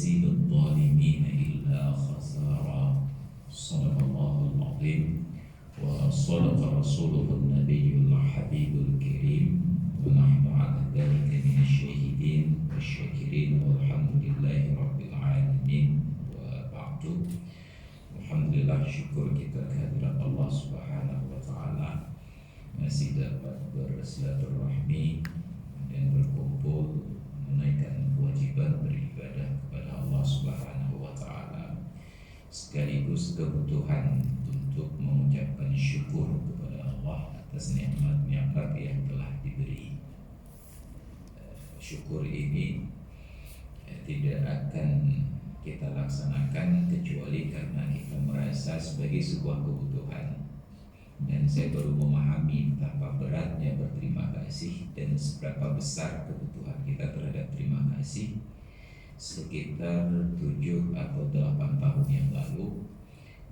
يزيد الظالمين إلا خسارا. صدق الله العظيم وصدق رسوله النبي الحبيب الكريم ونحن على ذلك من الشاهدين والشاكرين والحمد لله رب العالمين. وبعد alhamdulillah, syukur kita kehadirat Allah Subhanahu wa taala masih dapat bersilaturahmi dan berkumpul menunaikan kewajiban beribadah kepada Allah Subhanahu wa taala, sekaligus kebutuhan untuk mengucapkan syukur kepada Allah atas nikmat-nikmat yang telah diberi. Syukur ini tidak akan kita laksanakan kecuali karena kita merasa sebagai sebuah kebutuhan. Dan saya baru memahami betapa beratnya berterima kasih dan seberapa besar kebutuhan kita terhadap terima kasih sekitar 7 atau 8 tahun yang lalu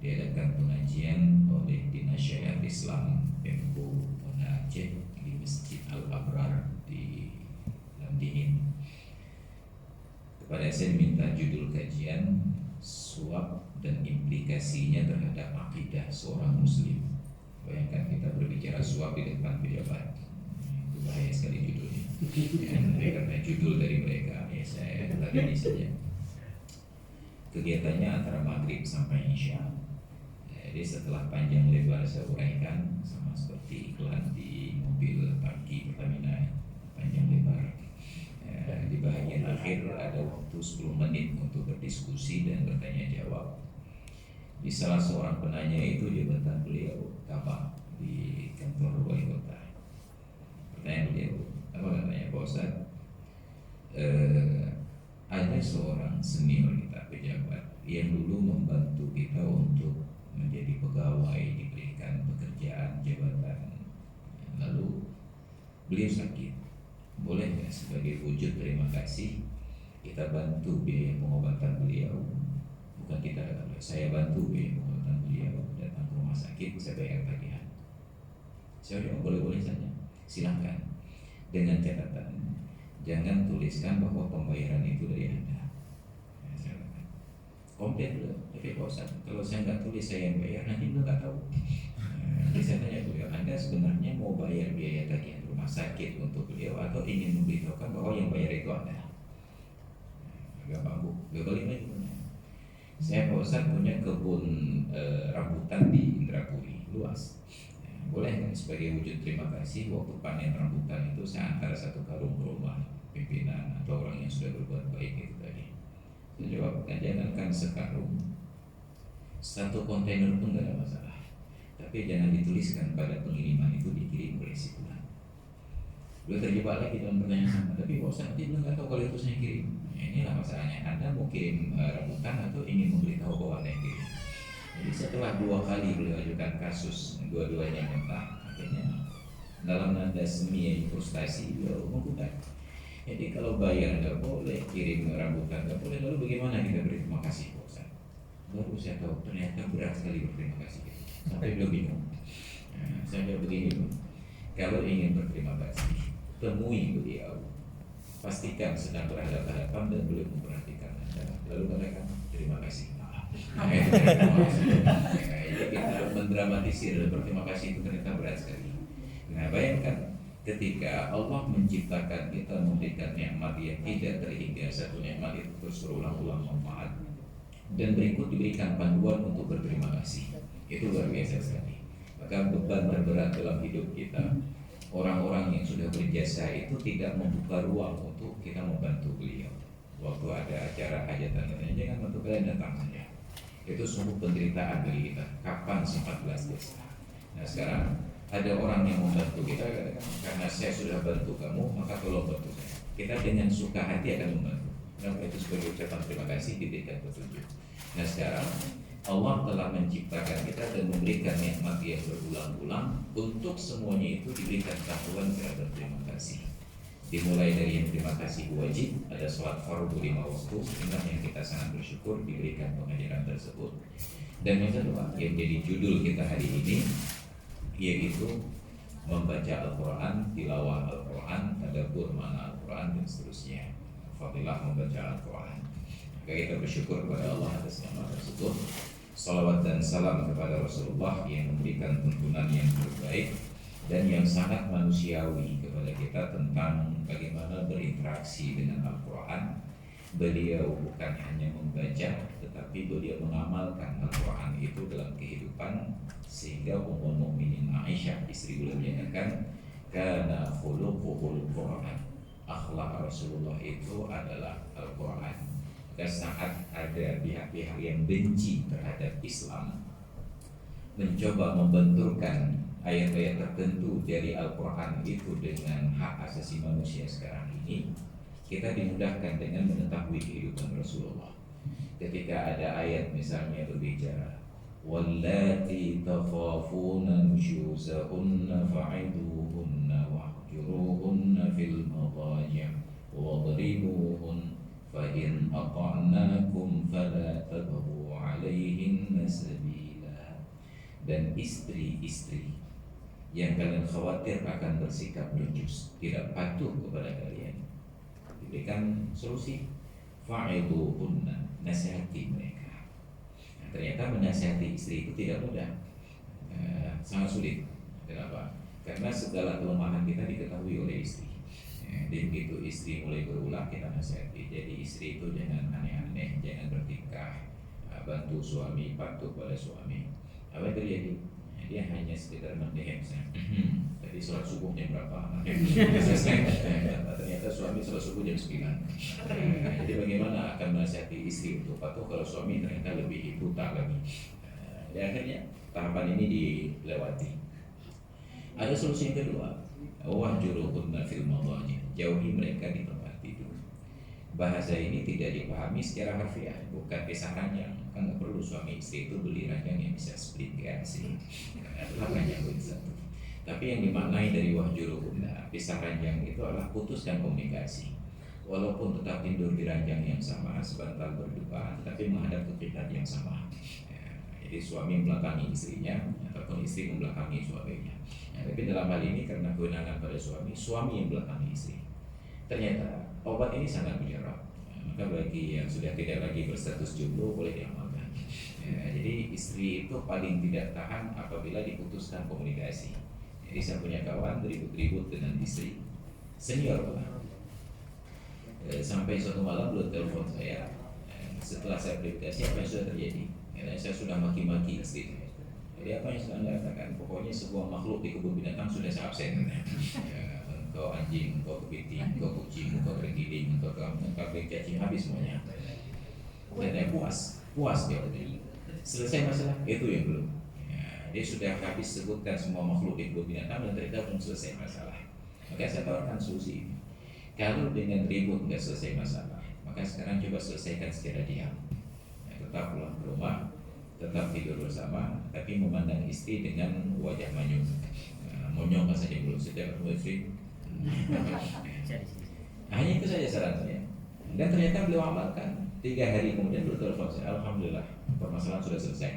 diadakan pengajian oleh Dinas Syariat Islam Pemko Banda Aceh di Masjid Al-Abrar di Lamdingin. Kepada saya diminta judul kajian suap dan implikasinya terhadap akidah seorang muslim. Bayangkan kita berbicara suap di depan pejabat, itu bahaya sekali judulnya. Karena judul dari mereka, ya saya ladeni saja. Kegiatannya antara maghrib sampai isya. Jadi setelah panjang lebar saya uraikan, sama seperti iklan di mobil tangki Pertamina, panjang lebar. Di bagian akhir ada waktu 10 menit untuk berdiskusi dan bertanya jawab. Di salah seorang penanya itu jabatan beliau kabah di kantor wali kota. Pertanyaan beliau, apa katanya Pak Ustaz? Ada seorang senior kita pejabat yang dulu membantu kita untuk menjadi pegawai, diberikan pekerjaan jabatan. Lalu beliau sakit. Boleh nggak sebagai wujud terima kasih kita bantu biaya pengobatan beliau? Bukan kita, saya bantu biaya pengobatan beliau, datang ke rumah sakit, saya bayar tagihan. Saya bilang boleh-boleh saja, silahkan. Dengan catatan, jangan tuliskan bahwa pembayaran itu dari Anda. Saya katakan, komplit dulu. Tapi Pak Ustaz, kalau saya nggak tulis saya yang bayar, nanti beliau nggak tahu. Jadi saya tanya beliau, Anda sebenarnya mau bayar biaya tagihan rumah sakit untuk beliau atau ingin memberitahukan bahwa yang bayar itu Anda? Agak bambu, gak balik lagi. Saya Pak Ustaz punya kebun rambutan di Indrapuri, luas. Boleh nggak sebagai wujud terima kasih waktu panen rambutan itu saya antar 1 karung ke rumah pimpinan atau orang yang sudah berbuat baik itu tadi. Saya jawab, jangankan sekarung, 1 kontainer pun nggak ada masalah. Tapi jangan dituliskan pada pengiriman itu dikirim oleh si fulan. Beliau terjebak lagi dalam pertanyaan sama. Tapi Pak Ustaz nanti beliau nggak tahu kalau itu saya kirim. Ya, inilah masalahnya. Anda mau kirim rambutan atau ingin memberitahu bahwa Anda yang kirim. Jadi setelah 2 kali beliau ajukan kasus, dua-duanya mentah, akhirnya dalam nada semi frustasi beliau menggugat. Jadi kalau bayar nggak boleh, kirim rambutan nggak boleh, lalu bagaimana kita berterima kasih Pak Ustaz? Baru saya tahu ternyata berat sekali berterima kasih. Sampai beliau bingung. Saya bilang begini Bang, kalau ingin berterima kasih, temui beliau, pastikan sedang berhadapan-hadapan dan beliau memperhatikan Anda, lalu katakan terima kasih. Jadi kita mendramatisir berterima kasih itu ternyata berat sekali. Nah bayangkan ketika Allah menciptakan kita, memberikan nikmat yang tidak terhingga, satu nikmat itu terus berulang-ulang manfaat, dan berikut diberikan panduan untuk berterima kasih. Itu luar biasa sekali. Maka beban terberat dalam hidup kita, orang-orang yang sudah berjasa itu tidak membuka ruang untuk kita membantu beliau. Waktu ada acara hajatan, jangan bantu kalian, datang saja. Itu sungguh penderitaan bagi kita. Kapan sempat belas desa? Nah sekarang ada orang yang membantu kita, katakan karena saya sudah bantu kamu, maka tolong bantu saya. Kita dengan suka hati akan membantu. Nah itu sebagai ucapan terima kasih diberikan petunjuk. Nah sekarang Allah telah menciptakan kita dan memberikan nikmat yang berulang-ulang, untuk semuanya itu diberikan panduan terhadap terima kasih. Dimulai dari yang terima kasih wajib, ada sholat fardu 5 waktu, inilah yang kita sangat bersyukur diberikan pengajaran tersebut. Dan yang kedua yang jadi judul kita hari ini, yaitu membaca Al-Quran, tilawah Al-Quran, tadabbur makna Al-Quran dan seterusnya. Fadilah membaca Al-Quran. Maka kita bersyukur kepada Allah atas nama tersebut. Salawat dan salam kepada Rasulullah yang memberikan tuntunan yang terbaik dan yang sangat manusiawi kepada kita tentang bagaimana berinteraksi dengan Al-Quran. Beliau bukan hanya membaca, tetapi beliau mengamalkan Al-Quran itu dalam kehidupan, sehingga Ummul Mukminin Aisyah, istri beliau, menyatakan kana khuluquhul Quran, akhlak Rasulullah itu adalah Al-Quran. Maka saat ada pihak-pihak yang benci terhadap Islam, mencoba membenturkan ayat-ayat tertentu dari Al-Quran itu dengan hak asasi manusia sekarang ini, kita dimudahkan dengan mengetahui kehidupan Rasulullah. Ketika ada ayat misalnya berbicara wallati takhafuna nusyuzahunna fa'iduhunna wahjuruhunna fil madaji' wadribuhunna fa in ata'nakum fala tabghu 'alaihinna sabila. Dan istri-istri yang kalian khawatir akan bersikap nujus, tidak patuh kepada kalian, diberikan solusi. Fa'iduhunna, nasihati mereka. Nah, ternyata menasihati istri itu tidak mudah, sangat sulit. Kenapa? Karena segala kelemahan kita diketahui oleh istri. Jadi begitu istri mulai berulang, kita nasihati. Jadi istri itu jangan aneh-aneh, jangan bertingkah, bantu suami, patuh pada suami. Apa yang terjadi? Dia hanya sekedar mendehem saya. Tadi sholat subuh jam berapa? Ternyata suami sholat subuh jam 9. Jadi bagaimana akan menasihati istri untuk patuh kalau suami ternyata lebih buta lagi? Jadi akhirnya tahapan ini dilewati. Ada solusi yang kedua, wahjuruhunna fil madaji', jauhi mereka di tempat tidur. Bahasa ini tidak dipahami secara harfiah, bukan pisah ranjang. Kan nggak perlu suami istri itu beli ranjang yang bisa split sih, karena itulah ranjang satu. Tapi yang dimaknai dari wahjuruhunna, pisah ranjang itu adalah putuskan komunikasi. Walaupun tetap tidur di ranjang yang sama, sebentar berdua, tetapi menghadap ke kiblat yang sama. Jadi suami membelakangi istrinya, ataupun istri membelakangi suaminya. Tapi dalam hal ini karena kewenangan pada suami, suami yang belakangi istri. Ternyata obat ini sangat mujarab. Maka bagi yang sudah tidak lagi berstatus jomblo boleh diamalkan. Jadi istri itu paling tidak tahan apabila diputuskan komunikasi. Jadi saya punya kawan ribut-ribut dengan istri senior lah. Sampai suatu malam beliau telepon saya. Setelah saya verifikasi apa yang sudah terjadi, saya sudah maki-maki istri. Jadi apa yang sudah Anda katakan? Pokoknya sebuah makhluk di kebun binatang sudah saya absen. Kau anjing, kau kepiting, kau kucing, kau tergiling, kau kambing, cacing, habis semuanya. Dan dia puas dia. Selesai masalah, itu yang belum. Dia sudah habis sebutkan semua makhluk di kebun binatang dan ternyata belum selesai masalah. Maka saya tawarkan solusi ini. Kalau dengan ribut nggak selesai masalah, maka sekarang coba selesaikan secara diam. Tetap pulang ke rumah, tetap tidur bersama, tapi memandang istri dengan wajah manyun. Monyong saja dulu setiap ketemu istri. Hanya itu saja saran saya. Dan ternyata beliau amalkan. 3 hari kemudian beliau telepon saya, alhamdulillah permasalahan sudah selesai.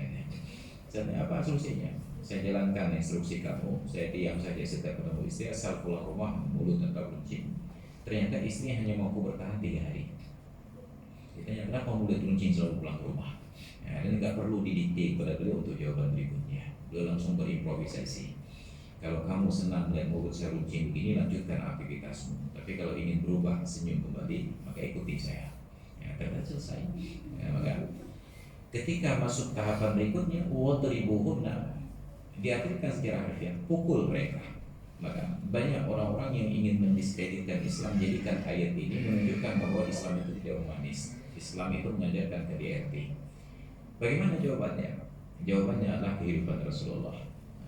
Saya tanya, apa solusinya? Saya jalankan instruksi kamu. Saya diam saja setiap ketemu istri, asal pulang rumah mulut tetap runcing. Ternyata istri hanya mampu bertahan 3 hari. Ditanya kenapa mulut runcing selalu pulang ke rumah? Dan nggak perlu didikte kepada beliau untuk jawaban berikutnya. Beliau langsung berimprovisasi. Kalau kamu senang melihat mulut saya runcing begini, lanjutkan aktivitasmu. Tapi kalau ingin berubah, senyum kembali, maka ikuti saya. Ternyata selesai. Maka ketika masuk tahapan berikutnya, wadribuhunna, diartikan secara harfiah, pukul mereka. Maka banyak orang-orang yang ingin mendiskreditkan Islam, jadikan ayat ini menunjukkan bahwa Islam itu tidak humanis. Islam itu mengajarkan KDRT. Bagaimana jawabannya? Jawabannya adalah kehidupan Rasulullah.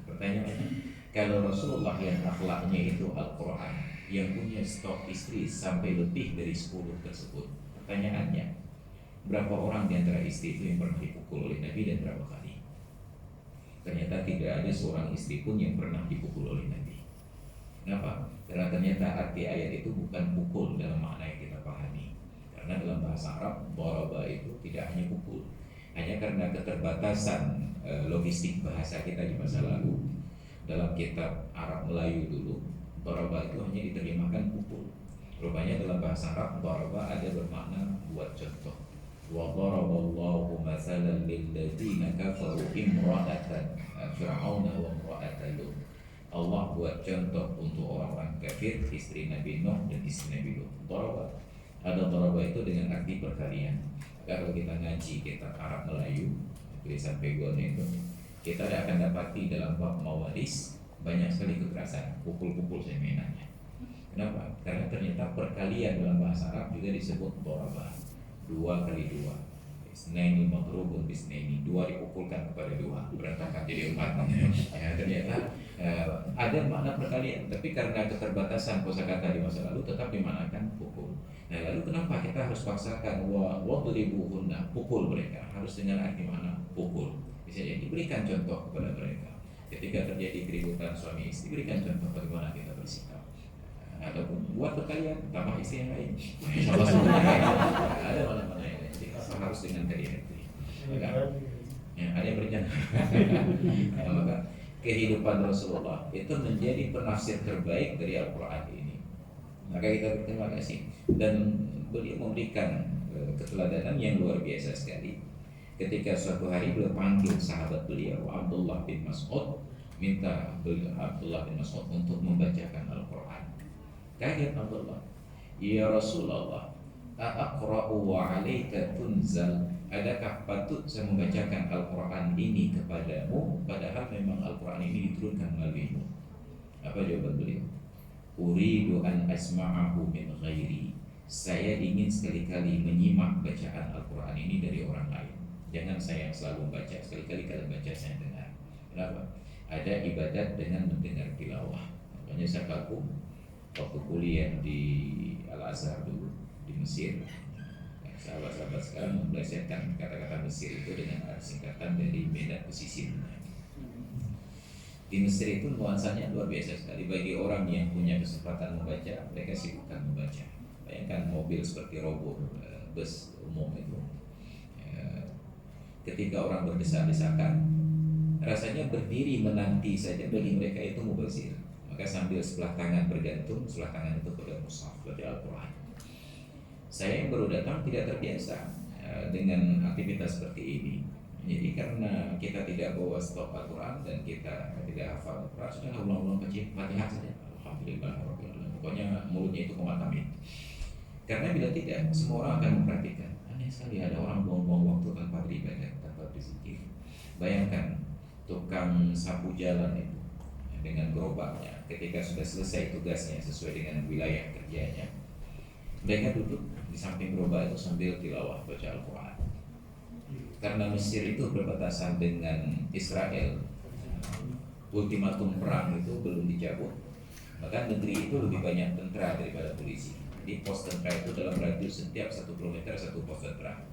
Pertanyaannya, kalau Rasulullah yang akhlaknya itu Al-Quran, yang punya stok istri sampai lebih dari 10 tersebut, pertanyaannya, berapa orang di antara istri itu yang pernah dipukul oleh Nabi dan berapa kali? Ternyata tidak ada seorang istri pun yang pernah dipukul oleh Nabi. Kenapa? Karena ternyata arti ayat itu bukan pukul dalam makna yang kita pahami. Karena dalam bahasa Arab, daraba itu tidak hanya pukul. Hanya karena keterbatasan logistik bahasa kita di masa lalu, dalam kitab Arab Melayu dulu, daraba itu hanya diterjemahkan pukul. Rupanya dalam bahasa Arab, daraba ada bermakna buat contoh. Wa daraballahu mathalan lil ladzina kafaru imra'atan Fir'auna wa imra'atan Lut. Allah buat contoh untuk orang-orang kafir, istri Nabi Nuh dan istri Nabi Lut. Daraba, ada daraba itu dengan arti perkalian. Kalau kita ngaji kitab Arab Melayu, tulisan Pegon itu, kita akan dapati dalam bab mawaris banyak sekali kekerasan, pukul-pukul seminarnya. Kenapa? Karena ternyata perkalian dalam bahasa Arab juga disebut daraba, 2 kali 2. Isnaini madrubun bisnaini, 2 dipukulkan kepada 2, berantakan jadi 4. Ya, ternyata ada makna perkalian, tapi karena keterbatasan kosakata di masa lalu tetap dimanakan pukul. Nah, lalu kenapa kita harus paksakan wadribuhunna, pukul mereka, harus dengan arti mana pukul. Bisa jadi berikan contoh kepada mereka. Ketika terjadi keributan suami istri, berikan contoh bagaimana kita bersikap. Ataupun buat perkalian tambah istri yang lain, sama suami yang lain. Ada mana-mana yang lain. Jadi harus dengan hati-hati. Ya, ada yang berjalan. Maka kehidupan Rasulullah itu menjadi penafsir terbaik dari Al-Quran ini. Maka kita berterima kasih, dan beliau memberikan keteladanan yang luar biasa sekali. Ketika suatu hari beliau panggil sahabat beliau Abdullah bin Mas'ud, minta Abdullah bin Mas'ud untuk membacakan Al-Quran. Kaget Abdullah, ya Rasulullah, aqra'u wa 'alaika tunzal, adakah patut saya membacakan Al-Quran ini kepadamu padahal memang Al-Quran ini diturunkan melaluimu? Apa jawaban beliau? Uridu an asma'ahu min ghairi, saya ingin sekali-kali menyimak bacaan Al-Quran ini dari orang lain. Jangan saya yang selalu membaca, sekali-kali kalian baca saya dengar. Kenapa? Ada ibadat dengan mendengar tilawah. Makanya saya kagum waktu kuliah di Al-Azhar dulu di Mesir. Sahabat-sahabat sekarang membelajarkan kata-kata Mesir itu dengan singkatan dari Medan Pesisir. Di Mesir itu nuansanya luar biasa sekali. Bagi orang yang punya kesempatan membaca, mereka sibukkan membaca. Bayangkan mobil seperti robo, bus umum itu. Ketika orang berdesak-desakan, rasanya berdiri menanti saja bagi mereka itu mubazir. Maka sambil sebelah tangan bergantung, sebelah tangan itu pada mushaf, baca Al-Quran. Saya yang baru datang tidak terbiasa dengan aktivitas seperti ini. Jadi karena kita tidak bawa stok Al-Quran dan kita tidak hafal Al-Quran, sudah ulang-ulang kecil Fatihah saja. Alhamdulillah, pokoknya mulutnya itu komatamin. Karena bila tidak, semua orang akan memperhatikan. Aneh sekali ada orang buang-buang waktu tanpa beribadah, tanpa berzikir. Bayangkan tukang sapu jalan itu dengan gerobaknya, ketika sudah selesai tugasnya sesuai dengan wilayah kerjanya, mereka duduk di samping gerobak itu sambil tilawah baca Al-Quran. Karena Mesir itu berbatasan dengan Israel, ultimatum perang itu belum dicabut, maka negeri itu lebih banyak tentara daripada polisi. Di pos tentara itu dalam radius setiap 1 kilometer 1 pos tentara.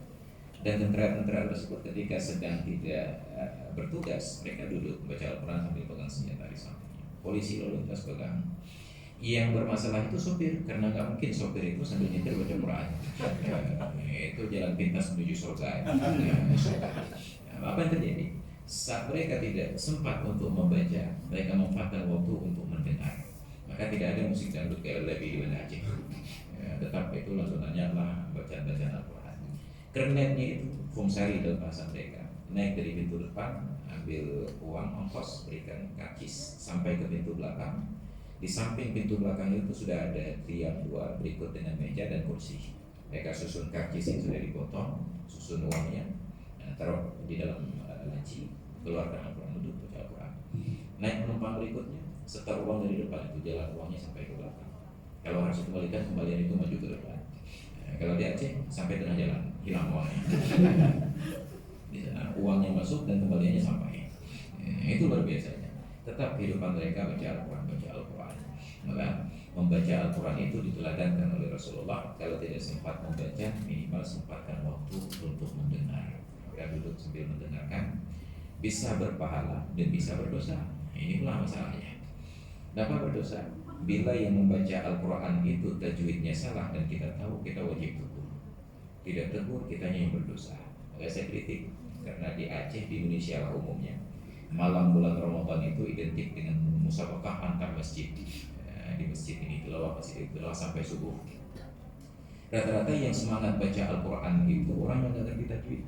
Dan tentara-tentara tersebut ketika sedang tidak bertugas, mereka duduk baca Al-Quran sambil pegang senjata di sampingnya. Polisi lalu lintas pegang. Yang bermasalah itu sopir, karena nggak mungkin sopir itu sambil nyetir baca Quran. Itu jalan pintas menuju surga. Apa yang terjadi? Saat mereka tidak sempat untuk membaca, mereka memanfaatkan waktu untuk mendengar. Maka tidak ada musik dangdut kayak lebih di Aceh. Tetap itu langsung nanya bacaan-bacaan Al-Quran. Kernetnya itu fungsari dalam bahasa mereka. Naik dari pintu depan, ambil uang ongkos, berikan karcis sampai ke pintu belakang. Di samping pintu belakang itu sudah ada tiang 2 berikut dengan meja dan kursi. Mereka susun karcis yang sudah dipotong, susun uangnya, taruh di dalam laci, keluarkan Al-Quran, duduk baca Al-Quran. Naik penumpang berikutnya, setor uang dari depan itu jalan uangnya sampai ke belakang. Kalau harus dikembalikan, kembalian itu maju ke depan. Kalau di Aceh sampai tengah jalan hilang uangnya. Di sana uangnya masuk dan kembaliannya sampai. Itu luar biasanya. Tetap kehidupan mereka baca Al-Quran, baca Al-Quran. Maka membaca Al-Quran itu diteladankan oleh Rasulullah. Kalau tidak sempat membaca, minimal sempatkan waktu untuk mendengar. Maka duduk sambil mendengarkan, bisa berpahala dan bisa berdosa. Ini pula masalahnya. Dapat berdosa bila yang membaca Al-Quran itu tajwidnya salah dan kita tahu, kita wajib tegur. Tidak tegur, kitanya yang berdosa. Maka saya kritik, karena di Aceh, di Indonesia lah umumnya, malam bulan Ramadan itu identik dengan musabaqah antar masjid. Di masjid ini tilawah, masjid itu tilawah sampai subuh. Rata-rata yang semangat baca Al-Quran itu orang yang nggak ngerti tajwid.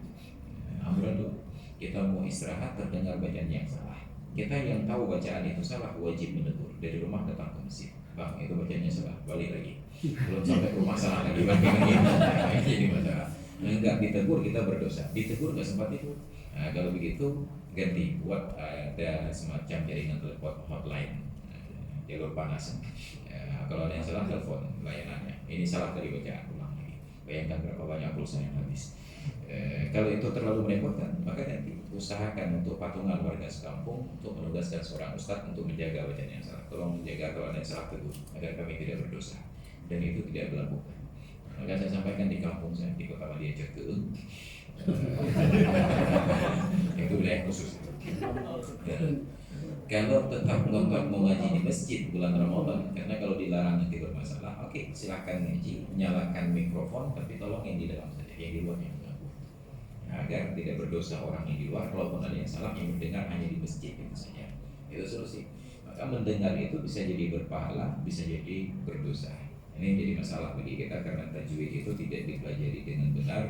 Ambil kita mau istirahat terdengar bacaan yang salah. Kita yang tahu bacaan itu salah wajib menegur. Dari rumah datang ke masjid, bang itu bacaannya salah, balik lagi. Belum sampai ke rumah salah lagi, balik lagi. Nah, jadi masalah. Enggak ditegur kita berdosa. Ditegur nggak sempat itu. Nah, kalau begitu ganti buat ada semacam jaringan telepon hotline, jalur panas. Kalau ada yang salah telepon layanannya. Ini salah tadi bacaan, ulang lagi. Bayangkan berapa banyak pulsa yang habis. Kalau itu terlalu merepotkan, maka nanti usahakan untuk patungan warga sekampung untuk menugaskan seorang ustadz untuk menjaga bacaan yang salah. Tolong menjaga kalau ada yang salah tegur agar kami tidak berdosa dan itu tidak dilakukan. Maka saya sampaikan di kampung saya di Kota Madia Cekeung, itu wilayah khusus. Kalau tetap ngotot mau ngaji di masjid bulan Ramadan, karena kalau dilarang nanti bermasalah, oke, silakan ngaji, nyalakan mikrofon, tapi tolong yang di dalam saja, yang di luar yang mengganggu. Agar tidak berdosa orang yang di luar, kalaupun ada yang salah yang mendengar hanya di masjid itu saja. Itu solusi. Maka mendengar itu bisa jadi berpahala, bisa jadi berdosa. Ini jadi masalah bagi kita karena tajwid itu tidak dipelajari dengan benar.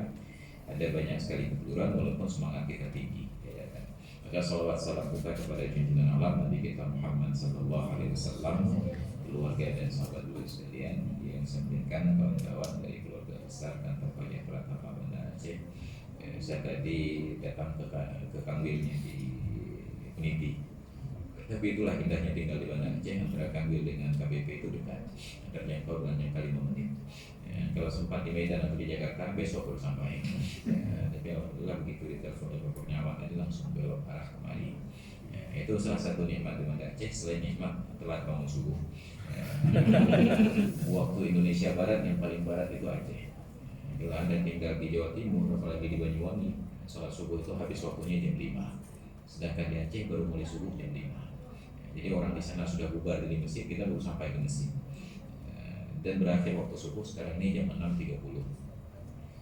Ada banyak sekali kekeliruan walaupun semangat kita tinggi. Maka salawat salam kita kepada junjungan alam Nabi kita Muhammad sallallahu alaihi wasallam, keluarga dan sahabat beliau sekalian yang sampaikan kawan-kawan dari keluarga besar dan tokohnya Pratama Banda Aceh. Saya tadi datang ke Kangwilnya di Peniti. Tapi itulah indahnya tinggal di Banda Aceh, antara Kangwil dengan KBP itu dekat, terjangkau hanya kali 5 menit. Kalau sempat di Medan atau di Jakarta besok baru sampai. Tapi alhamdulillah begitu ditelepon dari Bapak Nyawa tadi langsung belok arah kemari. Itu salah satu nikmat di Banda Aceh selain nikmat telat bangun subuh. Waktu Indonesia Barat yang paling barat itu Aceh. Kalau Anda tinggal di Jawa Timur apalagi di Banyuwangi, sholat subuh itu habis waktunya jam 5. Sedangkan di Aceh baru mulai subuh jam 5. Jadi orang di sana sudah bubar dari masjid, kita baru sampai ke masjid. Dan berakhir waktu subuh sekarang ini jam 6.30.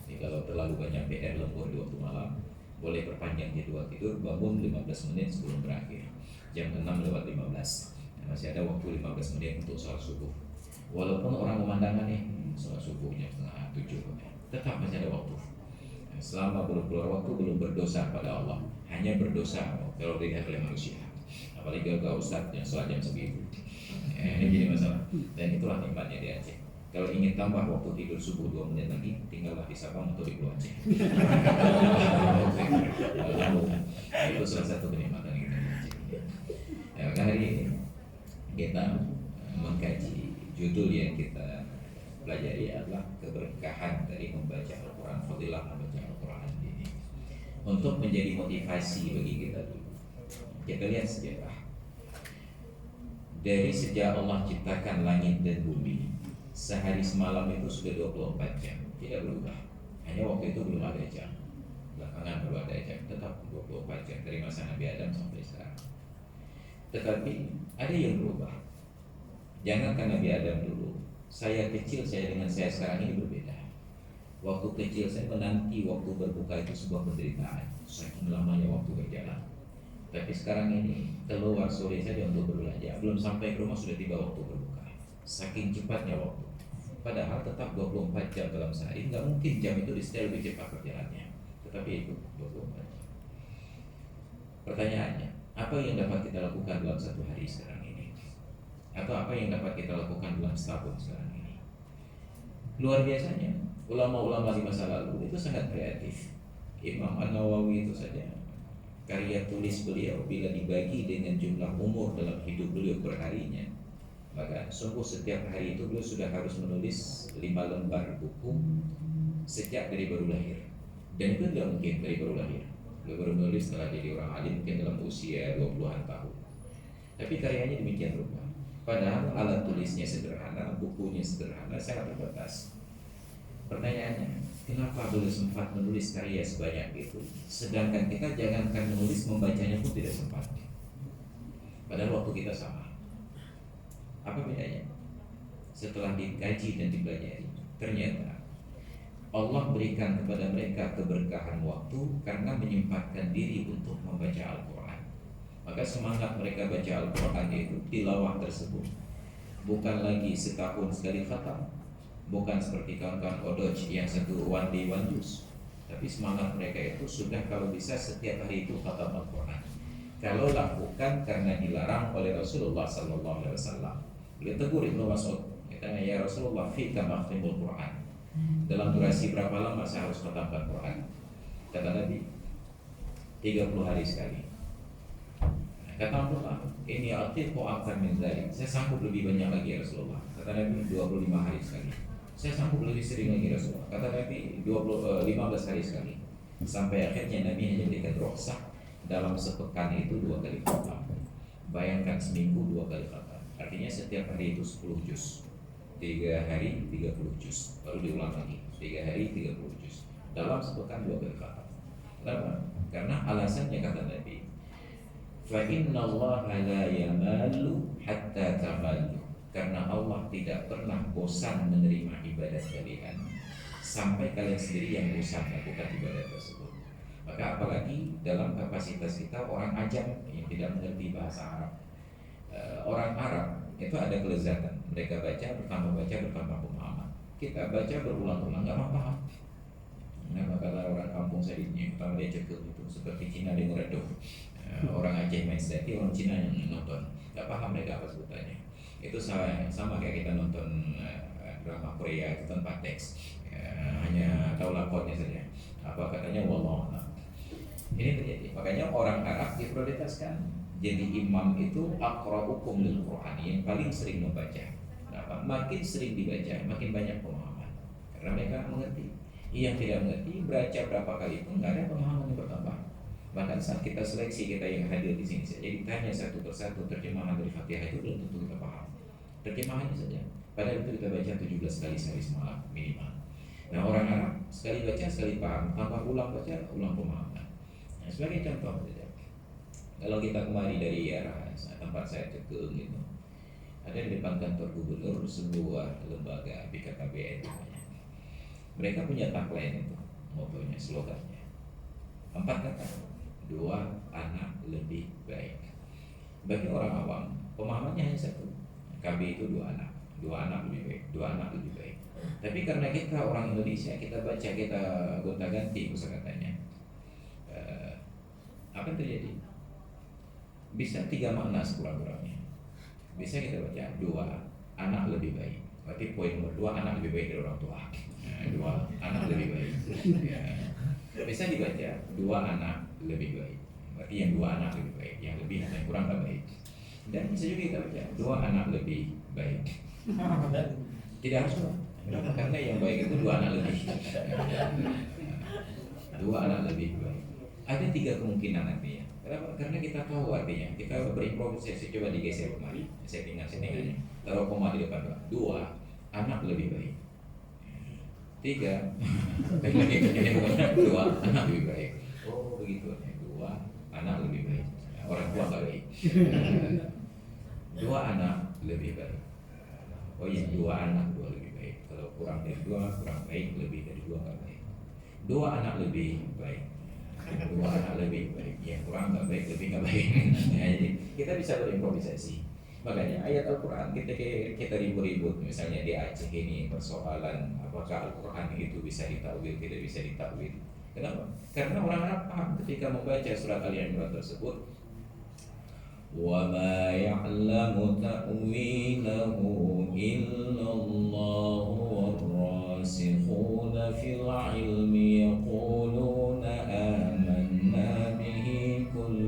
Jadi kalau terlalu banyak PR lembur di waktu malam, boleh perpanjang jadwal tidur, bangun 15 menit sebelum berakhir. Jam 6:15. Masih ada waktu 15 menit untuk sholat subuh. Walaupun orang memandangkan sholat subuh jam 6:30, tetap masih ada waktu. Selama belum keluar waktu, belum berdosa pada Allah. Hanya berdosa kalau dilihat oleh manusia. Apalagi kalau ustadz yang sholat jam segitu. Ini jadi masalah. Dan itulah nikmatnya di Aceh. Kalau ingin tambah waktu tidur subuh 2 menit lagi, tinggallah di Sabang atau di Pulau Aceh. Itu salah satu kenikmatan kita di Aceh. Maka hari ini kita mengkaji judul yang kita pelajari adalah keberkahan dari membaca Al-Quran, fadilah membaca Al-Quran ini untuk menjadi motivasi bagi kita dulu. Kita lihat sejarah. Dari sejak Allah ciptakan langit dan bumi, sehari semalam itu sudah 24 jam, tidak berubah. Hanya waktu itu belum ada jam. Belakangan baru ada jam, tetap 24 jam dari masa Nabi Adam sampai sekarang. Tetapi ada yang berubah. Jangankan Nabi Adam dulu, saya kecil, saya dengan saya sekarang ini berbeda. Waktu kecil saya menanti waktu berbuka itu sebuah penderitaan, saking lamanya waktu berjalan. Tapi sekarang ini keluar sore saja untuk berbelanja, belum sampai ke rumah sudah tiba waktu berbuka. Saking cepatnya waktu. Padahal tetap 24 jam dalam sehari, nggak mungkin jam itu di setel lebih cepat berjalannya. Tetapi itu 24 jam. Pertanyaannya, apa yang dapat kita lakukan dalam satu hari sekarang ini? Atau apa yang dapat kita lakukan dalam setahun sekarang ini? Luar biasanya, ulama-ulama di masa lalu itu sangat kreatif. Imam An-Nawawi itu saja, karya tulis beliau bila dibagi dengan jumlah umur dalam hidup beliau perharinya, maka sungguh setiap hari itu beliau sudah harus menulis 5 lembar buku sejak dari baru lahir. Dan itu tidak mungkin dari baru lahir. Beliau baru menulis setelah jadi orang alim mungkin dalam usia 20-an tahun. Tapi karyanya demikian rupa. Padahal alat tulisnya sederhana, bukunya sederhana, sangat terbatas. Pertanyaannya, kenapa beliau sempat menulis karya sebanyak itu, sedangkan kita jangankan menulis, membacanya pun tidak sempat. Padahal waktu kita sama. Apa bedanya? Setelah dikaji dan dipelajari, ternyata Allah berikan kepada mereka keberkahan waktu karena menyempatkan diri untuk membaca Al-Quran. Maka semangat mereka baca Al-Quran itu, tilawah tersebut bukan lagi setahun sekali khatam, bukan seperti kawan-kawan Odoj yang satu one day one juice, tapi semangat mereka itu sudah kalau bisa setiap hari itu khatam Al-Quran. Kalau lakukan karena dilarang oleh Rasulullah Sallallahu Alaihi Wasallam. Beliau tegur Ibnu Mas'ud, katanya, ya Rasulullah, fika makhtimul Quran. Dalam durasi berapa lama saya harus khatamkan Quran? Kata Nabi, 30 hari sekali. Kata Abdullah, ini atiqu akan min dzalik. Saya sanggup lebih banyak lagi ya Rasulullah. Kata Nabi, 25 hari sekali. Saya sanggup lebih sering lagi Rasulullah. Kata Nabi, 15 hari sekali. Sampai akhirnya Nabi hanya berikan rukhsah dalam sepekan itu 2 kali khatam. Bayangkan seminggu 2 kali khatam. Artinya setiap hari itu 10 juz. 3 hari 30 juz. Baru diulang lagi. 3 hari 30 juz. Dalam sepekan 2 kali khatam. Kenapa? Karena alasannya kata Nabi, fa inna Allah la yamalu hatta tamallu. Karena Allah tidak pernah bosan menerima ibadat kalian sampai kalian sendiri yang bosan melakukan ibadat tersebut. Maka apalagi dalam kapasitas kita orang ajam yang tidak mengerti bahasa Arab. Orang Arab itu ada kelezatan. Mereka baca bertambah pemahaman. Kita baca berulang-ulang nggak paham. Nah, kata orang kampung saya ini, kalau dia cekul itu seperti Cina di Moredo. Orang Aceh main sedati, orang Cina yang nonton, nggak paham mereka apa sebutannya. Itu sama kayak kita nonton drama Korea itu tanpa teks, hanya tahu lakonnya saja. Apa katanya wallahu a'lam. Ini terjadi. Makanya orang Arab diprioritaskan jadi imam itu aqra'ukum lil Qur'an, yang paling sering membaca. Nah, makin sering dibaca, makin banyak pemahaman. Karena mereka mengerti. Yang tidak mengerti baca berapa kali pun nggak ada pemahaman yang bertambah. Bahkan saat kita seleksi kita yang hadir di sini saja ditanya satu persatu terjemahan dari Fatihah itu belum tentu kita paham. Terjemahannya saja. Padahal itu kita baca 17 kali sehari semalam minimal. Nah, orang Arab sekali baca sekali paham, tambah ulang baca ulang pemahaman. Nah, sebagai contoh saja, kalau kita kemari dari arah tempat saya Cekung gitu, ada di depan kantor gubernur sebuah lembaga BKKBN namanya. Mereka punya tagline itu, motonya, slogannya 4 kata, 2 anak lebih baik. Bagi orang awam, pemahamannya hanya satu, KB itu 2 anak, 2 anak lebih baik, 2 anak lebih baik. Tapi karena kita orang Indonesia, kita baca, kita gonta-ganti kosakatanya, apa yang terjadi? Bisa 3 makna sekurang-kurangnya. Bisa kita baca 2 anak lebih baik. Berarti poin nomor 2, anak lebih baik dari orang tua. 2 anak lebih baik. Ya. Bisa dibaca 2 anak lebih baik. Berarti yang 2 anak lebih baik, yang lebih yang kurang tak baik. Dan bisa juga kita baca 2 anak lebih baik. Tidak harus 2. Kenapa? Karena yang baik itu 2 anak lebih. 2 anak lebih baik. Ada 3 kemungkinan nantinya. Kenapa? Karena kita tahu artinya. Kita berimprovisasi. Coba digeser kemari. Settingannya. Taruh koma di depan. 2 anak lebih baik. 3 2 anak lebih baik. Oh begitu, 2 anak lebih baik. Orang tua nggak baik. 2 anak lebih baik. Oh iya, 2 anak 2 lebih baik. Kalau kurang dari 2 kurang baik, lebih dari 2 nggak baik. 2 anak lebih baik. 2 anak lebih baik. Yang kurang nggak baik, lebih nggak baik. Ya, jadi kita bisa berimprovisasi. Makanya ayat Al-Quran kita ribut-ribut, misalnya di Aceh ini persoalan apakah Al-Quran itu bisa ditakwil, tidak bisa ditakwil. Kenapa? Karena orang Arab paham ketika membaca surat Al-Imran tersebut, وَمَا يَعْلَمُ تَأْوِيلَهُ إِلَّا اللَّهُ وَالرَّاسِخُونَ فِي الْعِلْمِ يَقُولُونَ آمَنَّا بِهِ كُلٌّ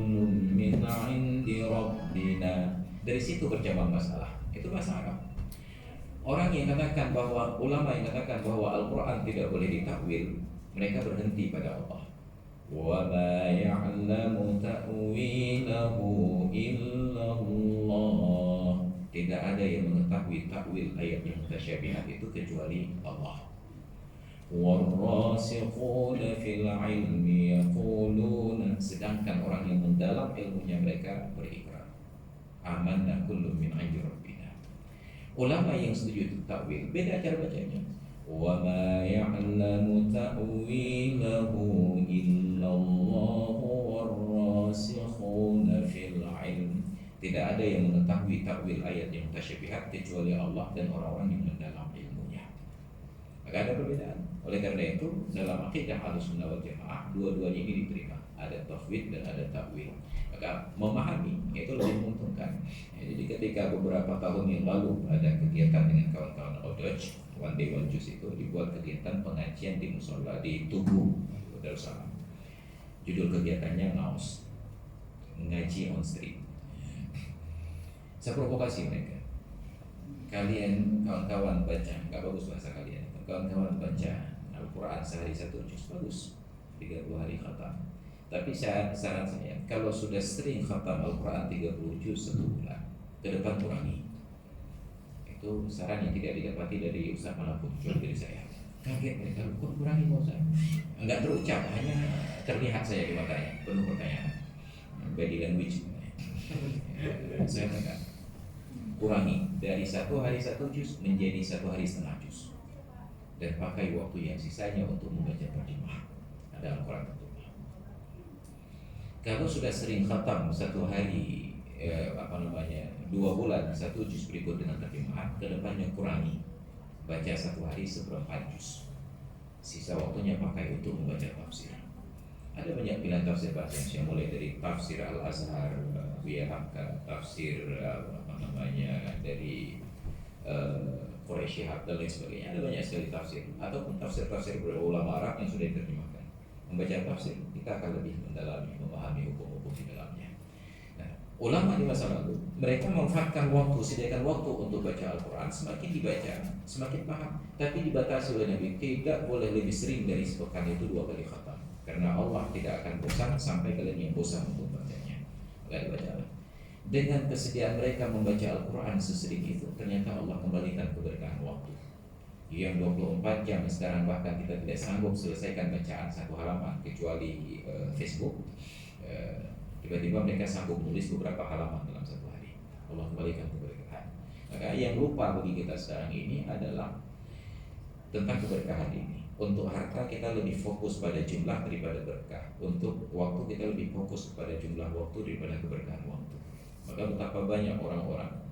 مِّنْ عِندِ رَبِّنَا. Dari situ bercabang masalah. Itu bahasa Arab. Orang yang katakan bahwa, ulama yang katakan bahwa Al-Quran tidak boleh ditakwil, mereka berhenti pada Allah. وَمَا يَعْلَمُ تَأْوِيلَهُ إِلَّا اللَّهُ. Tidak ada yang mengetahui takwil ayat yang mutasyabihat itu kecuali Allah. وَالرَّاسِخُونَ فِي الْعِلْمِ يَقُولُونَ. Sedangkan orang yang mendalam ilmunya mereka berikrar, amanna kullu min 'indi rabbina. Ulama yang setuju takwil beda cara bacanya. Wa ma ya'lamu ta'wilahu illa Allahu war-rasikhuna fil 'ilm. Tidak ada yang mengetahui takwil ayat yang mutasyabihat kecuali Allah dan orang-orang yang mendalam ilmunya. Maka ada perbedaan. Oleh karena itu dalam akidah Ahlussunnah wal Jamaah dua-duanya ini diterima. Ada tafwid dan ada takwil. Maka memahami itu lebih menguntungkan. Jadi ketika beberapa tahun yang lalu ada kegiatan dengan kawan-kawan Odoj, One Day One Juice itu dibuat kegiatan pengajian di musola di Tugu Darussalam. Judul kegiatannya Ngaos, ngaji on street. Saya provokasi mereka. Kalian kawan-kawan baca, nggak bagus bahasa kalian. Kawan-kawan baca Al-Quran sehari 1 juz bagus, 30 hari khatam. Tapi saran saya, kalau sudah sering khatam Al-Quran 30 juz 1 bulan, ke depan kurangi. Itu saran yang tidak didapati dari Ustaz manapun kecuali dari saya. Kaget mereka, kok kurangi mau saya? Enggak terucap, hanya terlihat saya di matanya, penuh pertanyaan. Body language. Saya katakan, kurangi dari 1 hari 1 juz menjadi 1 hari setengah juz, dan pakai waktu yang sisanya untuk membaca terjemah ada Al-Quran terjemah. Kalau sudah sering khatam 1 hari 2 bulan 1 juz berikut dengan terjemahan, kedepannya kurangi, baca 1 hari seperempat juz, sisa waktunya pakai untuk membaca tafsir. Ada banyak pilihan tafsir bahasa Indonesia, mulai dari tafsir Al-Azhar, Wiyahaka, tafsir dari Quraisy Shihab dan lain sebagainya. Ada banyak sekali tafsir, ataupun tafsir-tafsir ulama Arab yang sudah diterjemahkan. Membaca tafsir kita akan lebih mendalami, memahami hukum-hukum di dalamnya. Nah, ulama di masa lalu mereka memanfaatkan waktu, sediakan waktu untuk baca Al-Quran. Semakin dibaca, semakin paham. Tapi dibatasi oleh Nabi, tidak boleh lebih sering dari sepekan itu 2 kali khatam. Karena Allah tidak akan bosan sampai kalian yang bosan untuk bacanya. Maka dibaca. Dengan kesediaan mereka membaca Al-Quran sesering itu, ternyata Allah kembalikan keberkahan waktu. Yang 24 jam sekarang bahkan kita tidak sanggup selesaikan bacaan 1 halaman kecuali Facebook. Tiba-tiba mereka sanggup menulis beberapa halaman dalam 1 hari. Allah kembalikan keberkahan. Maka yang lupa bagi kita sekarang ini adalah tentang keberkahan ini. Untuk harta kita lebih fokus pada jumlah daripada berkah. Untuk waktu kita lebih fokus pada jumlah waktu daripada keberkahan waktu. Maka betapa banyak orang-orang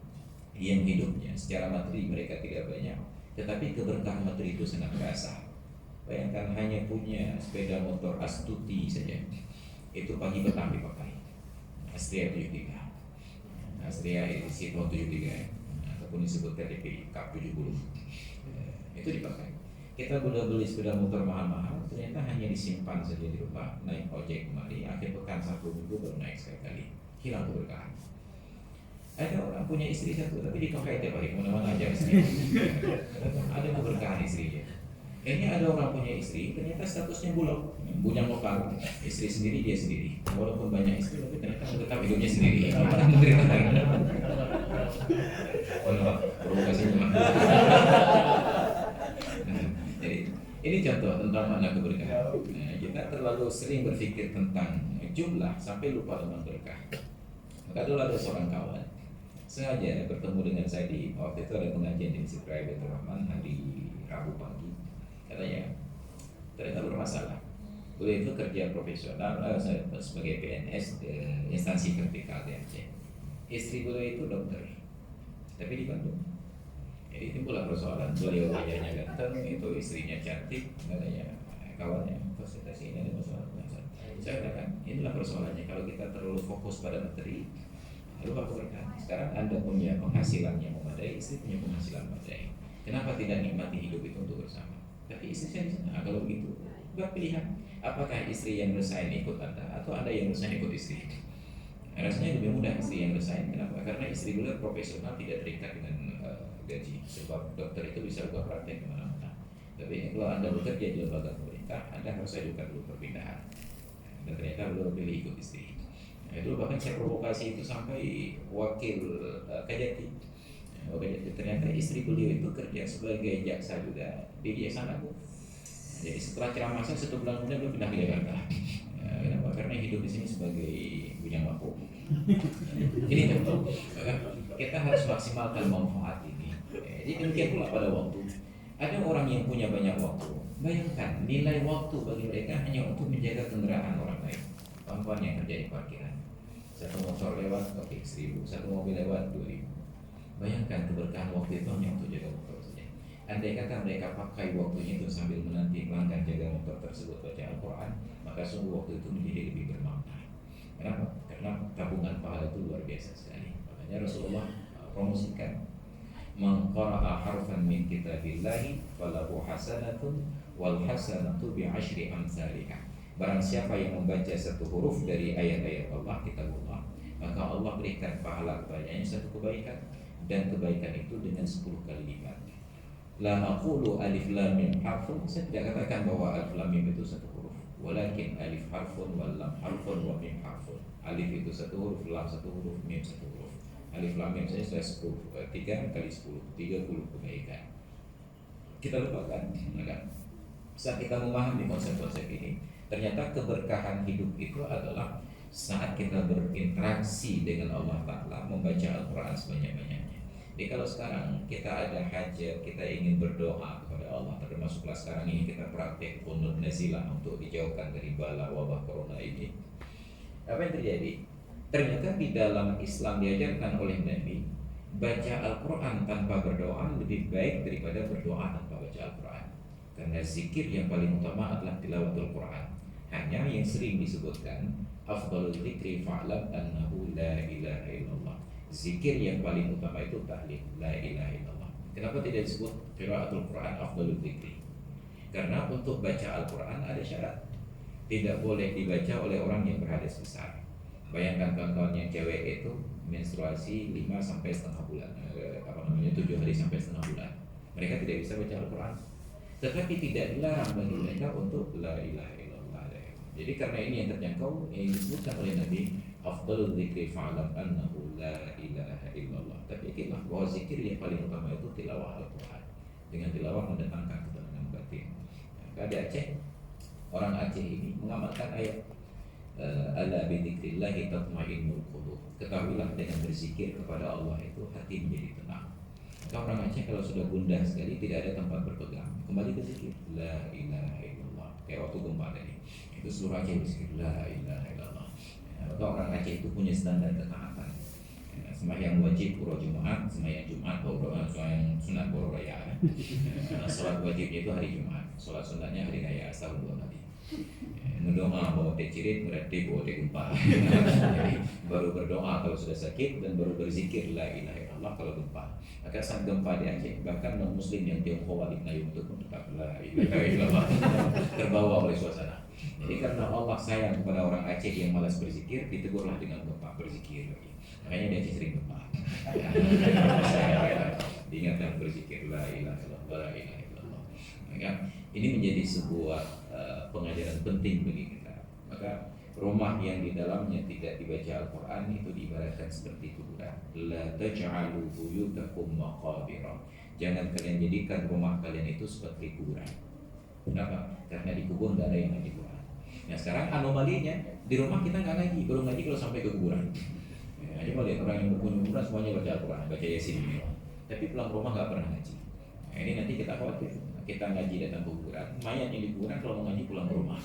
yang hidupnya secara materi mereka tidak banyak, tetapi keberkahan materi itu sangat terasa. Bayangkan hanya punya sepeda motor Astuti saja, itu pagi petang dipakai. Astrea 73, Astrea edisi tahun 73, ataupun disebut TDP Cup 70, itu dipakai. Kita sudah beli sepeda motor mahal-mahal, ternyata hanya disimpan saja di rumah, naik ojek kemari, akhir pekan 1 minggu baru naik sekali, hilang keberkahan. Ada orang punya istri 1 tapi dipakai tiap hari kemana-mana aja istri. Ada keberkahan istrinya. Ini ada orang punya istri, ternyata statusnya bujang lokal, istri sendiri dia sendiri. Walaupun banyak istri, tapi ternyata tetap hidupnya sendiri. Mana menderita lagi? Provokasinya. Jadi ini contoh tentang makna keberkahan. Kita terlalu sering berpikir tentang jumlah sampai lupa tentang berkah. Maka dulu ada seorang kawan sengaja bertemu dengan saya di waktu itu ada pengajian di Masjid Raya Baitur Rahman hari Rabu pagi. Katanya ternyata bermasalah. Beliau itu kerja profesional sebagai PNS instansi vertikal di Aceh. Istri beliau itu dokter, tapi di Bandung. Jadi timbullah persoalan. Beliau wajahnya ganteng, itu istrinya cantik, katanya kawannya konsultasi ini ada masalah. Saya katakan inilah persoalannya kalau kita terlalu fokus pada materi. Lupa keberkahan. Sekarang Anda punya penghasilan yang memadai, istri punya penghasilan memadai. Kenapa tidak nikmati hidup itu untuk bersama? Tapi istri saya di sana. Kalau begitu, buat pilihan. Apakah istri yang resign ikut Anda atau Anda yang resign ikut istri? Rasanya lebih mudah istri yang resign. Kenapa? Karena istri beliau profesional, tidak terikat dengan gaji. Sebab dokter itu bisa buka praktek kemana-mana. Tapi kalau Anda bekerja di lembaga pemerintah, Anda harus ajukan dulu perpindahan. Dan ternyata beliau pilih ikut istri. Itu bahkan saya provokasi itu sampai wakil Kajati. Ternyata istri beliau itu kerja sebagai jaksa juga di Yayasan Agung. Jadi setelah ceramah saya 1 bulan kemudian beliau pindah ke Jakarta. Kenapa? Karena hidup di sini sebagai bujang lapuk. Ini tentu kita harus maksimalkan manfaat ini. Jadi demikian pula pada waktu. Ada orang yang punya banyak waktu. Bayangkan nilai waktu bagi mereka hanya untuk menjaga kendaraan orang lain. Kawan-kawan yang kerja di parkiran. 1 motor lewat, oke 1.000, 1 mobil lewat 2.000. Bayangkan keberkahan waktu itu hanya untuk jaga motor saja. Andai kata mereka pakai waktunya itu sambil menanti pelanggan jaga motor tersebut baca Al-Quran, maka sungguh waktu itu menjadi lebih bermakna. Kenapa? Karena tabungan pahala itu luar biasa sekali. Makanya Rasulullah promosikan, man qara'a harfan min kitabillahi falahu hasanatun wal hasanatu bi asyri amsalihah. Barang siapa yang membaca satu huruf dari ayat-ayat Allah, kitabullah, maka Allah berikan pahala kepadanya satu kebaikan, dan kebaikan itu dengan 10 kali lipat. La aqulu alif lam mim harfun, saya tidak katakan bahwa alif lam mim itu satu huruf, walakin alif harfun wal lam harfun wa mim harfun. Alif itu satu huruf, lam satu huruf, mim satu huruf. Alif lam mim saya sudah 10, 3 kali 10, 30 kebaikan. Kita lupakan, kan? Saat kita memahami konsep-konsep ini, ternyata keberkahan hidup itu adalah saat kita berinteraksi dengan Allah Ta'ala, membaca Al-Quran sebanyak-banyaknya. Jadi kalau sekarang kita ada hajat, kita ingin berdoa kepada Allah, termasuklah sekarang ini kita praktek qunut nazilah untuk dijauhkan dari bala wabah corona ini. Apa yang terjadi? Ternyata di dalam Islam diajarkan oleh Nabi, baca Al-Quran tanpa berdoa lebih baik daripada berdoa tanpa baca Al-Quran. Karena zikir yang paling utama adalah tilawatul Quran. Hanya yang sering disebutkan, afdalul dzikri fa'lam annahu la ilaha illallah. Zikir yang paling utama itu tahlil la ilaha illallah. Kenapa tidak disebut qiraatul Quran afdalul dzikri? Karena untuk baca Al-Quran ada syarat. Tidak boleh dibaca oleh orang yang berhadas besar. Bayangkan kawan-kawan yang cewek itu menstruasi 5 sampai setengah bulan, 7 hari sampai setengah bulan. Mereka tidak bisa baca Al-Quran. Tetapi tidak dilarang bagi mereka untuk la ilaha illallah. Jadi karena ini yang terjangkau, yang disebutkan oleh Nabi, afdalul dzikri fa'lam annahu la ilaha illallah. Tapi ingatlah bahwa zikir yang paling utama itu tilawah Al-Quran. Dengan tilawah mendatangkan ketenangan batin. Maka di Aceh, orang Aceh ini mengamalkan ayat ala bi dzikrillahi tatma'innul qulub. Ketahuilah dengan berzikir kepada Allah itu hati menjadi tenang. Maka orang Aceh kalau sudah gundah sekali, tidak ada tempat berpegang, kembali ke zikir la ilaha illallah. Kayak waktu gempa tadi, itu seluruh Aceh berzikir la ilaha illallah. Maka orang Aceh itu punya standar ketaatan. Sembahyang wajib pura Jumat, sembahyang Jumat, sembahyang sunat pura raya. Salat wajibnya itu hari Jumat, salat sunatnya hari raya setahun 2 kali. Berdoa bawa teh cirit berarti bawa teh gempa. Jadi baru berdoa kalau sudah sakit, dan baru berzikir la ilaha illallah kalau gempa. Maka saat gempa di Aceh, bahkan non muslim yang Tionghoa di Ngayum itu pun tetap la ilaha illallah, terbawa oleh suasana. Jadi karena Allah sayang kepada orang Aceh yang malas berzikir, ditegurlah dengan gempa berzikir lagi. Makanya dia Aceh sering gempa. Diingatkan berzikir la ilaha illallah, la ilaha illallah. Maka ini menjadi sebuah pengajaran penting bagi kita. Maka rumah yang di dalamnya tidak dibaca Al-Quran itu diibaratkan seperti kuburan. La taj'alu buyutakum maqabira. Jangan kalian jadikan rumah kalian itu seperti kuburan. Kenapa? Karena di kubur nggak ada yang ngaji Quran. Nah sekarang anomalinya, di rumah kita nggak ngaji, baru ngaji kalau sampai ke kuburan. Jadi kalau lihat orang yang berkunjung kuburan semuanya baca Al-Quran, baca Yasin ini, tapi pulang rumah nggak pernah ngaji. Nah, ini nanti kita khawatir, kita ngaji datang ke kuburan, mayat yang di kuburan kalau mau ngaji pulang ke rumah.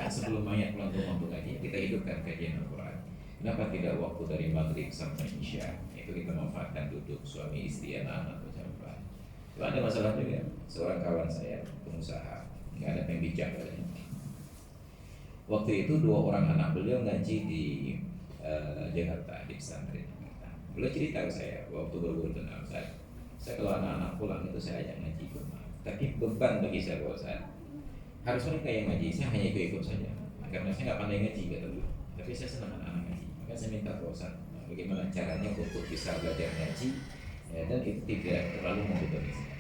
Sebelum mayat pulang ke rumah untuk ngaji, kita hidupkan kajian Al-Quran. Kenapa tidak waktu dari maghrib sampai isya itu kita manfaatkan duduk suami istri anak-anak baca Al-Quran. Kalau ada masalah juga, seorang kawan saya pengusaha nggak ada pembijak katanya. Waktu itu 2 orang anak beliau ngaji di Jakarta, di pesantren Jakarta. Beliau cerita ke saya waktu baru kenal saya kalau anak-anak pulang itu saya ajak ngaji ke rumah. Tapi beban bagi saya bahwa harus mereka yang ngaji, saya hanya ikut-ikut saja. Karena saya nggak pandai ngaji kata beliau. Tapi saya senang anak-anak ngaji. Maka saya minta ke Ustaz, bagaimana caranya untuk bisa belajar ngaji, ya, dan itu tidak terlalu membebani saya.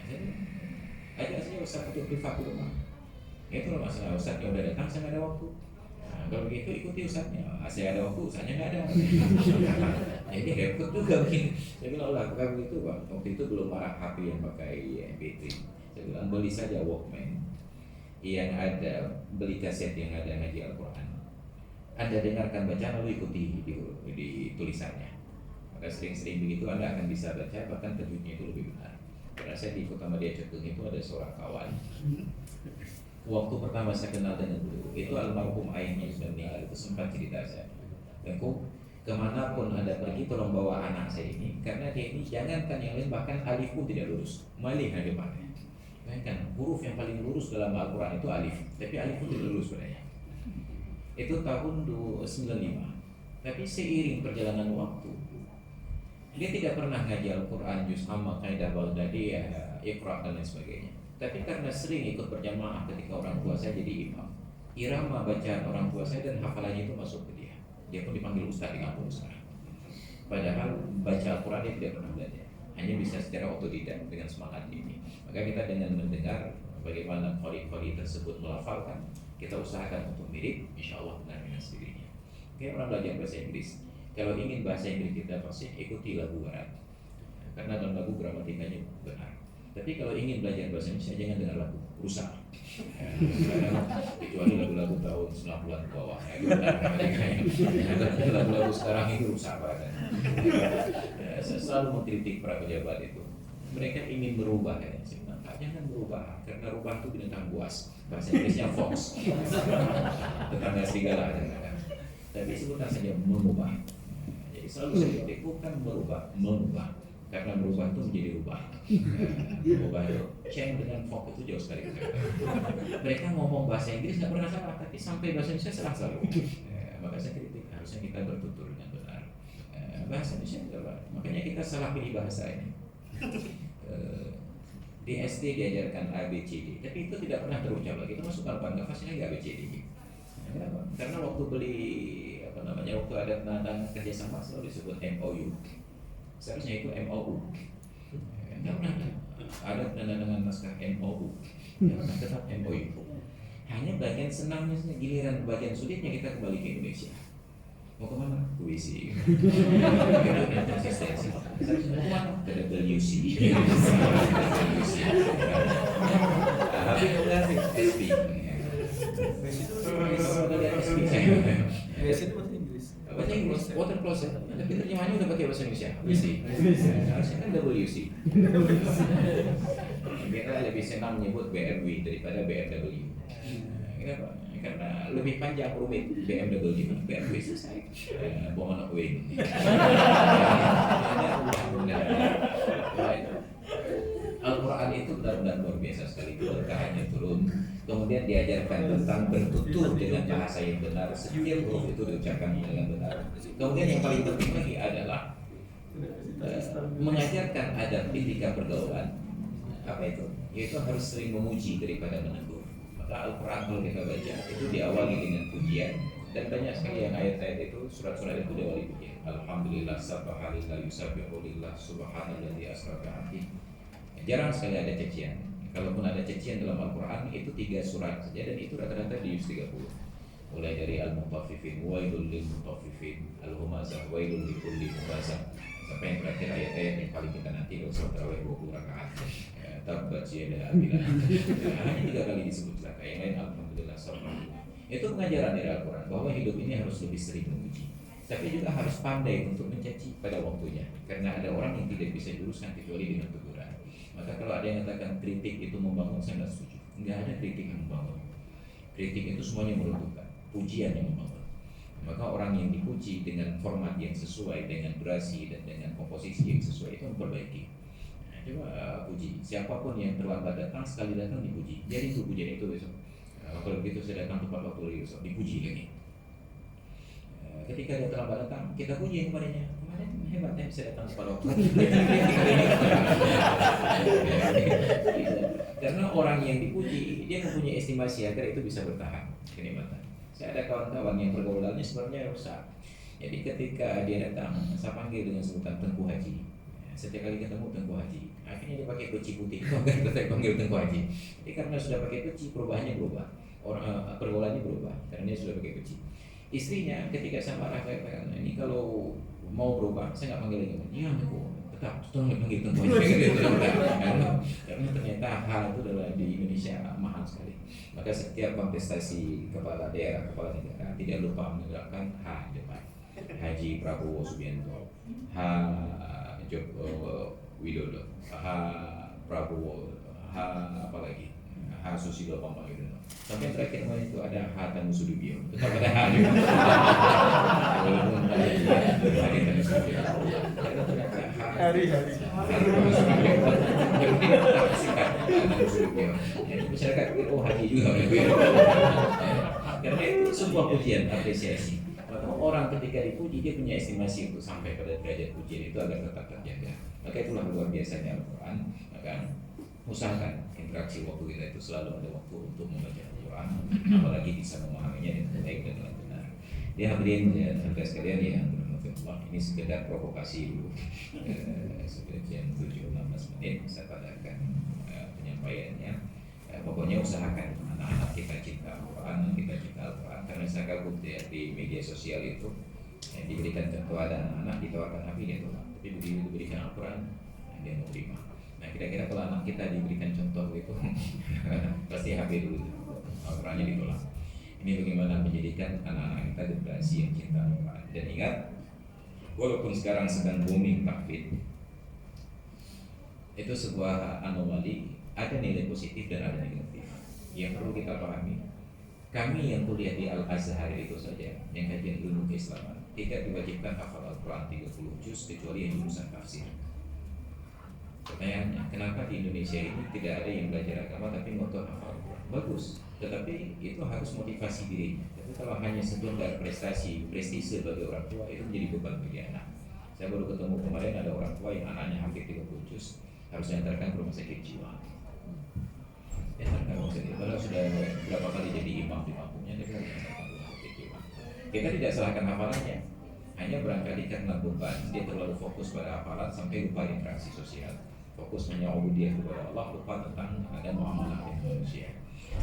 Jadi ajak saja Ustaz untuk privat di rumah. Itu loh masalah, Ustaznya udah datang, saya nggak ada waktu. Nah, kalau begitu ikuti Ustaznya. Saya ada waktu, Ustaznya nggak ada. Jadi repot juga begini. Saya bilang, lakukan begitu Pak. Waktu itu belum marak HP yang pakai MP3. Saya bilang, beli saja Walkman yang ada, beli kaset yang ada ngaji Al-Quran. Anda dengarkan bacaan lalu ikuti di tulisannya. Maka sering-sering begitu Anda akan bisa baca, bahkan tajwidnya itu lebih benar. Karena saya di Kota Madia Cekung itu ada seorang kawan. Waktu pertama saya kenal dengan beliau, itu almarhum ayahnya sudah meninggal, itu sempat cerita saya. Dan Kemanapun Anda pergi, tolong bawa anak saya ini, karena dia ini jangankan yang lain, bahkan alif pun tidak lurus, malih yang depannya. Bayangkan, huruf yang paling lurus dalam Al-Quran itu alif, tapi alif pun tidak lurus padanya. Itu tahun 95. Tapi seiring perjalanan waktu, dia tidak pernah ngaji Al-Quran, juz amma, kaidah Baghdadiyah, Iqra dan lain sebagainya. Tapi karena sering ikut berjamaah ketika orang tua saya jadi imam, irama bacaan orang tua saya dan hafalannya itu masuk ke dia. Dia pun dipanggil ustaz di kampung sekarang. Padahal baca Al-Quran dia tidak pernah belajar, hanya bisa secara otodidak dengan semangat ini. Maka kita dengan mendengar bagaimana qari tersebut melafalkan, kita usahakan untuk mirip, insya Allah benar dengan sendirinya. Kayak orang belajar bahasa Inggris, kalau ingin bahasa Inggris kita fasih, ikuti lagu barat, karena dalam lagu gramatikanya benar. Tapi kalau ingin belajar bahasa Indonesia, jangan dengar lagu rusak, kecuali lagu-lagu tahun 90-an ke bawah. Lagu-lagu sekarang itu rusak banget. Saya selalu mengkritik para pejabat itu. Mereka ingin berubah, ya. Jangan berubah, karena rubah itu binatang buas. Bahasa Inggrisnya fox, tetangga serigala. Tapi sebutkan saja mengubah. Jadi selalu saya kritik, bukan mengubah. Karena berubah itu menjadi rubah. Berubah itu change dengan fokus itu jauh sekali. Mereka ngomong bahasa Inggris nggak pernah salah, tapi sampai bahasa Indonesia salah selalu. Maka saya kritik, harusnya kita bertutur dengan benar. Bahasa Indonesia adalah, makanya kita salah pilih bahasa ini. Di SD diajarkan A, B, C, D, tapi itu tidak pernah terucap lagi. Itu masuk Al-Quran, nggak fasih lagi A, B, C, D. Kenapa? Karena waktu beli waktu ada penandatangan kerjasama selalu disebut MOU. Seharusnya itu MOU. Tidak pernah ada penandatangan naskah MOU. Tetap MOU. Hanya bagian senangnya, giliran bagian sulitnya kita kembali ke Indonesia. Mau kemana? WC. Konsistensi. Mau kemana? Ke WC. Tapi kemudian SP. Bahasa Inggris, water closet, tapi terjemahannya udah pakai bahasa Indonesia. WC. Harusnya kan WC. Kita lebih senang menyebut BMW daripada BMW. Kenapa? Karena lebih panjang rumit BMW selesai. Bawa anak wing. Al-Quran itu benar-benar luar biasa sekali, keberkahannya turun. Kemudian diajarkan tentang bertutur dengan bahasa yang benar, setiap huruf itu diucapkan dengan benar. Kemudian yang paling penting lagi adalah mengajarkan adab ketika pergaulan. Apa itu? Yaitu harus sering memuji daripada menegur. Maka Al-Quran kalau kita baca itu diawali dengan pujian, dan banyak sekali yang ayat-ayat itu, surat-surat itu diawali pujian. Alhamdulillah, sabbahalillah, yusabbihulillah, subhanalladzi asra bi'abdihi. Jarang sekali ada cacian. Kalaupun ada cacian dalam Al-Quran itu 3 surat saja, dan itu rata-rata di juz 30. Mulai dari Al-Mutaffifin, wailul lil mutaffifin, Al-Humazah, wailul likulli humazah, sampai yang terakhir ayat-ayat yang paling kita nanti kalau sholat tarawih 20 rakaat. Tabbat yada abilah. Hanya 3 kali disebut celaka, yang lain alhamdulillah sabbahalillah. Itu pengajaran dari Al-Quran bahwa hidup ini harus lebih sering memuji, tapi juga harus pandai untuk mencaci pada waktunya, karena ada orang yang tidak bisa diluruskan kecuali dengan teguran. Maka kalau ada yang katakan kritik itu membangun, saya tidak setuju. Tidak ada kritik yang membangun. Kritik itu semuanya meruntuhkan, pujian yang membangun. Maka orang yang dipuji dengan format yang sesuai, dengan durasi dan dengan komposisi yang sesuai, itu memperbaiki. Coba puji, siapapun yang terlambat datang, sekali datang dipuji. Jadi itu pujian itu besok. Kalau begitu saya datang tepat waktu lagi besok, dipuji lagi. Ketika dia terlambat datang, kita puji kepadanya. Kemarin hebatnya bisa datang tepat waktu. Karena orang yang dipuji, dia mempunyai estimasi agar itu bisa bertahan kenikmatan. Saya ada kawan-kawan yang pergaulannya sebenarnya rusak. Jadi ketika dia datang, saya panggil dengan sebutan Tengku Haji. Setiap kali ketemu Tengku Haji, akhirnya dia pakai peci putih. Kita panggil Tengku Haji. Jadi karena sudah pakai peci, perubahannya berubah. Orang pergaulannya berubah karena dia sudah pakai peci. Istrinya ketika saya marah, saya katakan, ini kalau mau berubah, saya nggak panggil lagi. Iya, aku tetap panggil Tengku Haji. Karena ternyata hal itu adalah di Indonesia mahal sekali. Maka setiap kontestasi kepala daerah, kepala negara tidak lupa menegakkan H depan. Haji Prabowo Subianto, H Joko Widodo, Prabowo, apa lagi, Susi Bambang Yudhoyono. Sampai terakhir kemarin itu ada Hatta Musudibio, tetap ada hari. Walaupun hari masyarakat oh haji juga. Karena itu sebuah pujian apresiasi. Orang ketika dipuji dia punya estimasi untuk sampai pada derajat pujian itu agar tetap terjaga. Maka itulah luar biasanya Al-Quran. Maka usahakan interaksi waktu kita itu selalu ada waktu untuk membaca Al-Quran, apalagi bisa memahaminya dengan baik dan dengan benar. Ya hadirin dan saudara sekalian yang dirahmati Allah, ini sekedar provokasi dulu. Sudah jam 7.16 menit saya padarkan penyampaiannya. Pokoknya usahakan anak-anak kita cinta Al-Quran, kita cinta Al-Quran. Karena saya kagum di media sosial itu diberikan contoh ada anak-anak ditawarkan HP dia tolak, tapi begitu diberikan Al-Quran dia mau terima. Nah kira-kira kalau anak kita diberikan contoh itu pasti HP dulu, Al-Qurannya ditolak. Ini bagaimana menjadikan anak-anak kita generasi yang cinta Al-Quran. Dan ingat, walaupun sekarang sedang booming takfir, itu sebuah anomali. Ada nilai positif dan ada negatif yang perlu kita pahami. Kami yang kuliah di Al-Azhar itu saja, yang kajian ilmu keislaman, tidak diwajibkan hafal Al-Quran 30 juz kecuali yang jurusan tafsir. Pertanyaannya, kenapa di Indonesia ini tidak ada yang belajar agama tapi ngotot hafal Al-Quran? Bagus, tetapi itu harus motivasi dirinya. Tapi kalau hanya sekedar prestasi, prestise bagi orang tua, itu menjadi beban bagi anak. Saya baru ketemu kemarin ada orang tua yang anaknya hampir 30 juz harus diantarkan ke rumah sakit jiwa. Kalau sudah berapa kali jadi imam di kampungnya, kita tidak salahkan hafalannya, hanya barangkali karena beban dia terlalu fokus pada hafalan sampai lupa interaksi sosial, fokus hanya ubudiyah kepada Allah, lupa tentang ada muamalah dengan manusia.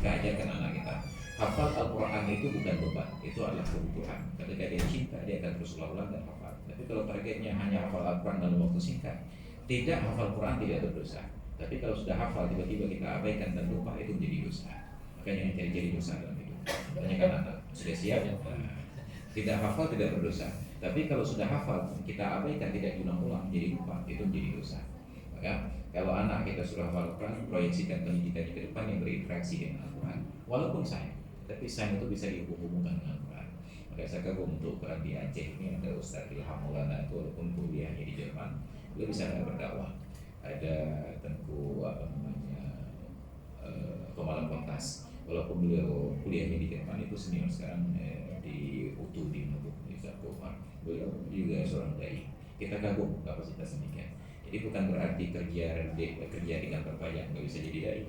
Kita ajarkan anak kita, hafal Al-Quran itu bukan beban, itu adalah kebutuhan. Ketika dia cinta, dia akan terus ulang dan hafal. Tapi kalau targetnya hanya hafal Al-Quran dalam waktu singkat, tidak hafal Quran tidak berdosa. Tapi kalau sudah hafal tiba-tiba kita abaikan dan lupa, itu menjadi dosa. Makanya yang cari-cari dosa dalam hidup. Tanyakan anak, sudah siap? Tidak hafal tidak berdosa. Tapi kalau sudah hafal kita abaikan, tidak diulang-ulang, jadi lupa, itu menjadi dosa. Maka kalau anak kita sudah hafal Quran, proyeksikan pendidikan ke depan yang berinteraksi dengan Al-Quran. Walaupun sains, tapi sains itu bisa dihubung-hubungkan dengan Al-Quran. Maka saya kagum untuk Quran di Aceh ini ada Ustaz Ilham Maulana itu walaupun kuliahnya di Jerman, dia bisa berdakwah. Ada Tengku Pemalang Kontas, walaupun beliau kuliahnya di Jerman itu senior sekarang di UTU di Nubuk di Umar. Beliau juga seorang dai. Kita kagum kapasitas demikian. Jadi bukan berarti kerja di kantor pajak nggak bisa jadi dai.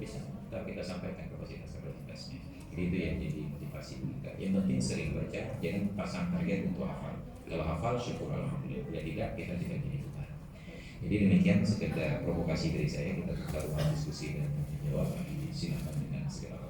Bisa, tapi kita sampaikan kapasitasnya. Jadi itu yang jadi motivasi kita. Yang penting sering baca, jangan pasang target untuk hafal. Kalau hafal syukur alhamdulillah, bila tidak kita tidak jadi beban. Jadi demikian sekedar provokasi dari saya, kita buka ruang diskusi dan jawab. Silakan dengan segala